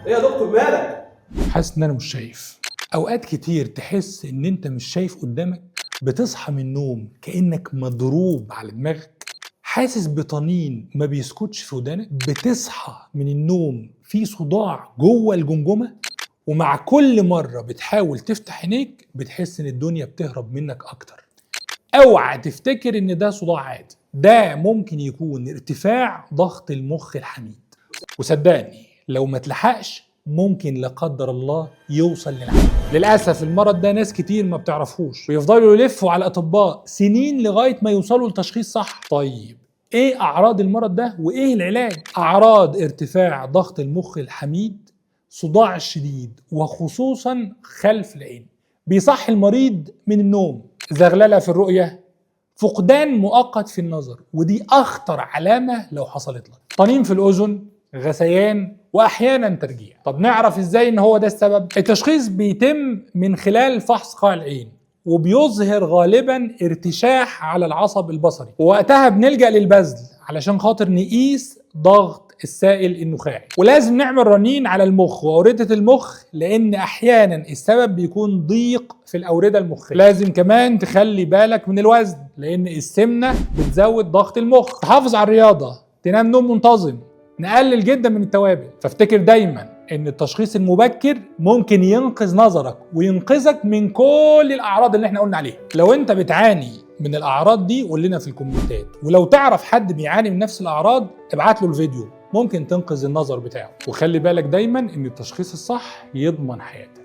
ايه يا دكتور مالك؟ حاسس ان انا مش شايف. اوقات كتير تحس ان انت مش شايف قدامك، بتصحى من النوم كأنك مضروب على دماغك، حاسس بطنين ما بيسكتش في ودانك، بتصحى من النوم في صداع جوه الجمجمة، ومع كل مرة بتحاول تفتح عينيك بتحس ان الدنيا بتهرب منك اكتر. اوعى تفتكر ان ده صداع عادي، ده ممكن يكون ارتفاع ضغط المخ الحميد، وصدقني لو ما تلحقش ممكن لا قدر الله يوصل للعالم. للاسف المرض ده ناس كتير ما بتعرفوش، ويفضلوا يلفوا على الاطباء سنين لغايه ما يوصلوا لتشخيص صح. طيب ايه اعراض المرض ده وايه العلاج؟ اعراض ارتفاع ضغط المخ الحميد، صداع شديد وخصوصا خلف العين، بيصحي المريض من النوم، زغلله في الرؤيه، فقدان مؤقت في النظر، ودي اخطر علامه لو حصلت لك، طنين في الاذن، غثيان، واحيانا ترجيع. طب نعرف ازاي ان هو ده السبب؟ التشخيص بيتم من خلال فحص قاع العين، وبيظهر غالبا ارتشاح على العصب البصري، ووقتها بنلجأ للبذل علشان خاطر نقيس ضغط السائل النخاعي، ولازم نعمل رنين على المخ وأوردة المخ، لأن أحيانا السبب بيكون ضيق في الأوردة المخية. لازم كمان تخلي بالك من الوزن، لأن السمنة بتزود ضغط المخ. تحافظ على الرياضة، تنام نوم منتظم، نقلل جدا من التوابل. فافتكر دايما ان التشخيص المبكر ممكن ينقذ نظرك وينقذك من كل الاعراض اللي احنا قلنا عليها. لو انت بتعاني من الاعراض دي قول لنا في الكومنتات، ولو تعرف حد بيعاني من نفس الاعراض ابعت له الفيديو، ممكن تنقذ النظر بتاعه. وخلي بالك دايما ان التشخيص الصح يضمن حياتك.